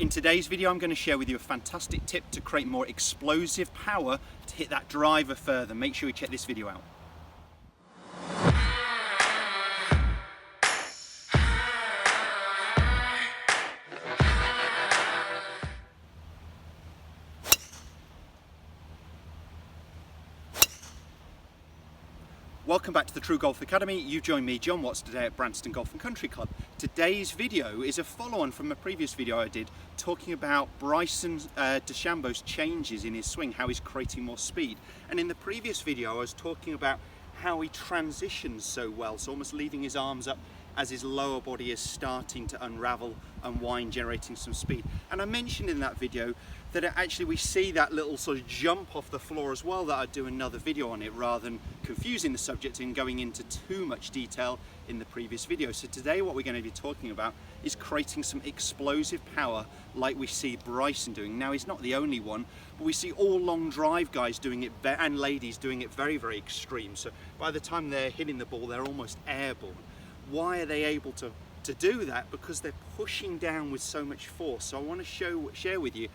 In today's video, I'm going to share with you a fantastic tip to create more explosive power to hit that driver further. Make sure you check this video out. Welcome back to the TruGolf Academy. You've joined me, Jon Watts, today at Bryson Golf and Country Club. Today's video is a follow-on from a previous video I did talking about Bryson DeCHAMBEAU'S changes in his swing, how he's creating more speed. And in the previous video I was talking about how he transitions so well, so almost leaving his arms up as his lower body is starting to unravel, unwind, generating some speed. And I mentioned in that video that actually we see that little sort of jump off the floor as well, that I'd do another video on it rather than confusing the subject and going into too much detail in the previous video. So today what we're going to be talking about is creating some explosive power like we see Bryson doing. Now he's not the only one, but we see all long drive guys doing it, and ladies doing it very, very extreme. So by the time they're hitting the ball, they're almost airborne. Why are they able to do that? Because they're pushing down with so much force. So I want to share with you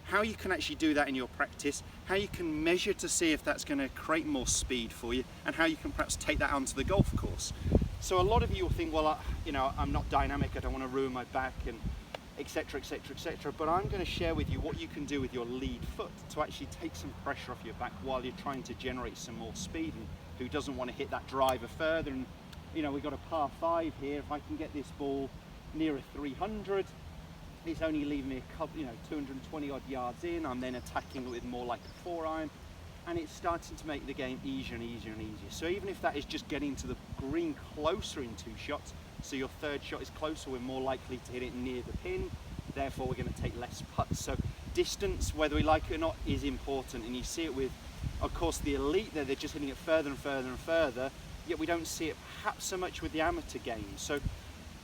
how you can actually do that in your practice, how you can measure to see if that's going to create more speed for you, and how you can perhaps take that onto the golf course. So a lot of you will think, well, I'm not dynamic, I don't want to ruin my back, and etc, etc, etc. But I'm going to share with you what you can do with your lead foot to actually take some pressure off your back while you're trying to generate some more speed. And who doesn't want to hit that driver further? And we've got a par 5 here. If I can get this ball near a 300, it's only leaving me a couple, 220 odd yards in. I'm then attacking it with more like a 4-iron, and it's starting to make the game easier and easier and easier. So even if that is just getting to the green closer in 2 shots, so your third shot is closer, we're more likely to hit it near the pin, therefore we're going to take less putts. So distance, whether we like it or not, is important, and you see it with, of course, the elite there. They're just hitting it further and further and further, yet we don't see it perhaps so much with the amateur game. So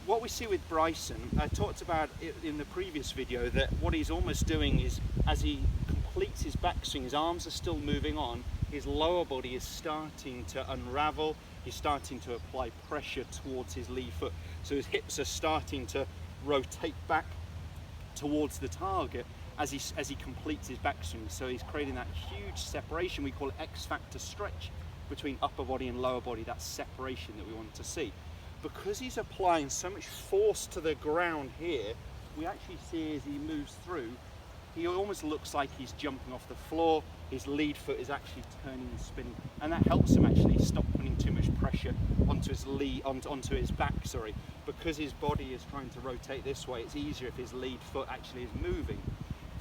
what we see with Bryson, I talked about it in the previous video, that what he's almost doing is, as he completes his backswing, his arms are still moving on, his lower body is starting to unravel, he's starting to apply pressure towards his lead foot. So his hips are starting to rotate back towards the target as he completes his backswing. So he's creating that huge separation, we call it X-factor stretch, between upper body and lower body, that separation that we want to see. Because he's applying so much force to the ground here, we actually see as he moves through, he almost looks like he's jumping off the floor. His lead foot is actually turning and spinning, and that helps him actually stop putting too much pressure onto his back, because his body is trying to rotate this way. It's easier if his lead foot actually is moving.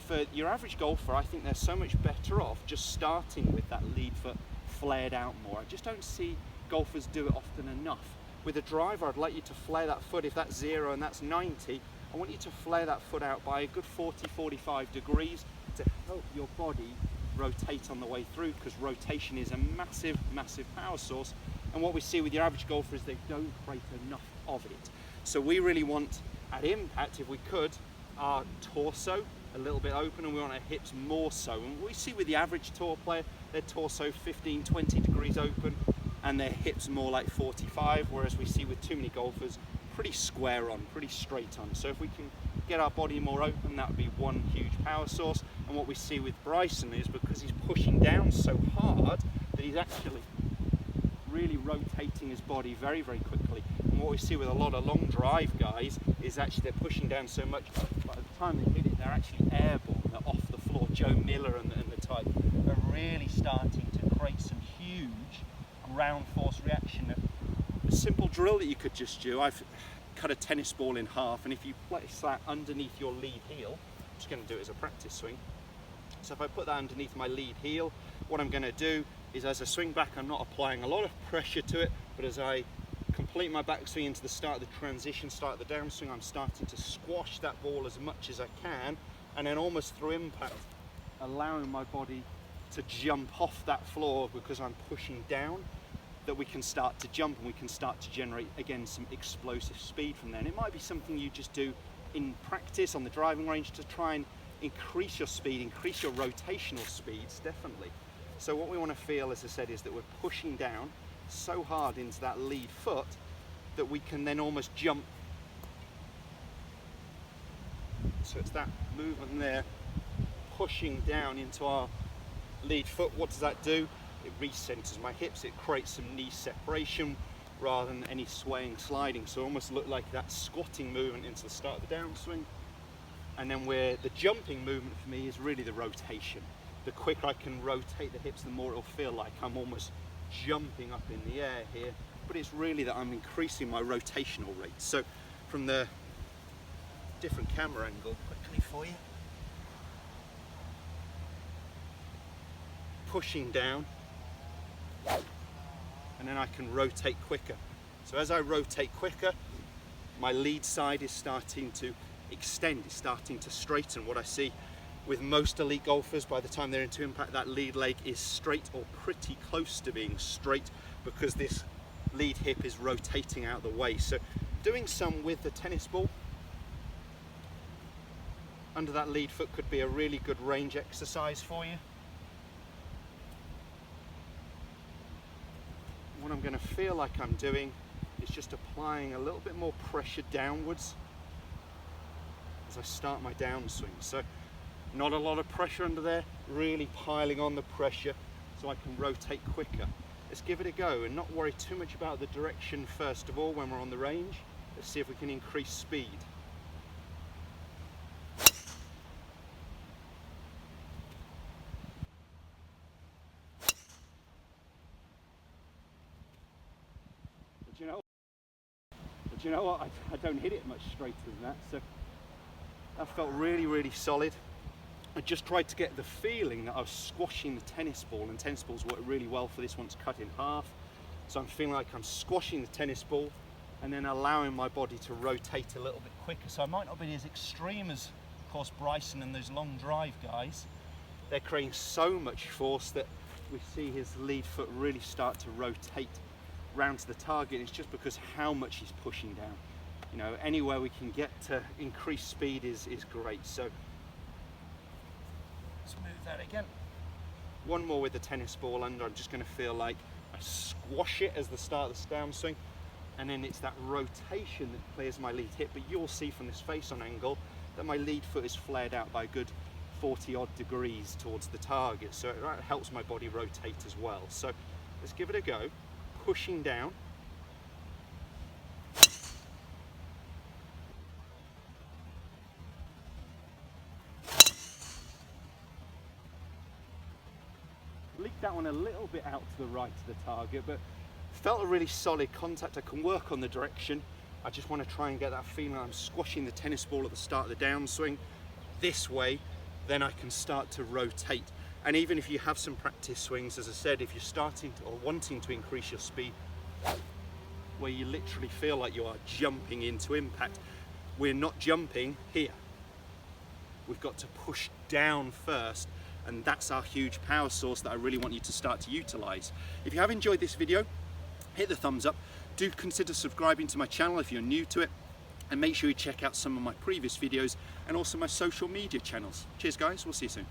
For your average golfer, I think they're so much better off just starting with that lead foot flared out more. I just don't see golfers do it often enough. With a driver, I'd like you to flare that foot. If that's 0 and that's 90, I want you to flare that foot out by a good 40-45 degrees to help your body rotate on the way through, because rotation is a massive, massive power source. And what we see with your average golfer is they don't create enough of it. So we really want, at impact, if we could, our torso a little bit open, and we want our hips more so. And we see with the average tour player, their torso 15-20 degrees open, and their hips more like 45, whereas we see with too many golfers, pretty square on, pretty straight on. So if we can get our body more open, that would be one huge power source. And what we see with Bryson is, because he's pushing down so hard, that he's actually really rotating his body very, very quickly. And what we see with a lot of long drive guys is actually they're pushing down so much, by the time they hit it, they're actually airborne, they're off the floor. Joe Miller and the type are really starting to create some huge ground force reaction. A simple drill that you could just do, I've cut a tennis ball in half, and if you place that underneath your lead heel, I'm just going to do it as a practice swing. So if I put that underneath my lead heel, what I'm going to do is, as I swing back, I'm not applying a lot of pressure to it, but as I complete my backswing into the start of the transition, start of the downswing, I'm starting to squash that ball as much as I can, and then almost through impact, allowing my body to jump off that floor because I'm pushing down, that we can start to jump and we can start to generate, again, some explosive speed from there. And it might be something you just do in practice on the driving range to try and increase your speed, increase your rotational speeds, definitely. So what we want to feel, as I said, is that we're pushing down so hard into that lead foot that we can then almost jump So it's that movement there, pushing down into our lead foot. What does that do? It recenters my hips, it creates some knee separation rather than any swaying, sliding. So it almost look like that squatting movement into the start of the downswing. And then where the jumping movement for me is really the rotation. The quicker I can rotate the hips, the more it'll feel like I'm almost jumping up in the air here. But it's really that I'm increasing my rotational rate. So from the different camera angle, quickly for you. Pushing down, and then I can rotate quicker. So as I rotate quicker, my lead side is starting to extend, it's starting to straighten. What I see with most elite golfers, by the time they're into impact, that lead leg is straight or pretty close to being straight because this lead hip is rotating out of the way. So doing some with the tennis ball under that lead foot could be a really good range exercise for you. What I'm going to feel like I'm doing is just applying a little bit more pressure downwards as I start my downswing. So not a lot of pressure under there, really piling on the pressure so I can rotate quicker. Let's give it a go and not worry too much about the direction first of all when we're on the range. Let's see if we can increase speed. But you know what? I don't hit it much straighter than that, so that felt really, really solid. I just tried to get the feeling that I was squashing the tennis ball, and tennis balls work really well for this one to cut in half. So I'm feeling like I'm squashing the tennis ball and then allowing my body to rotate a little bit quicker. So I might not be as extreme as, of course, Bryson and those long drive guys. They're creating so much force that we see his lead foot really start to rotate round to the target. It's just because how much he's pushing down. You know, anywhere we can get to increase speed is great. So let's move that again. One more with the tennis ball under. I'm just going to feel like I squash it as the start of the downswing, and then it's that rotation that clears my lead hip. But you'll see from this face-on angle that my lead foot is flared out by a good 40-odd degrees towards the target. So it helps my body rotate as well. So let's give it a go. Pushing down. Leaked that one a little bit out to the right of the target, but felt a really solid contact. I can work on the direction. I just want to try and get that feeling I'm squashing the tennis ball at the start of the downswing. This way, then I can start to rotate. And even if you have some practice swings, as I said, if you're starting to, or wanting to increase your speed, where you literally feel like you are jumping into impact, we're not jumping here. We've got to push down first, and that's our huge power source that I really want you to start to utilize. If you have enjoyed this video, hit the thumbs up. Do consider subscribing to my channel if you're new to it, and make sure you check out some of my previous videos and also my social media channels. Cheers guys, we'll see you soon.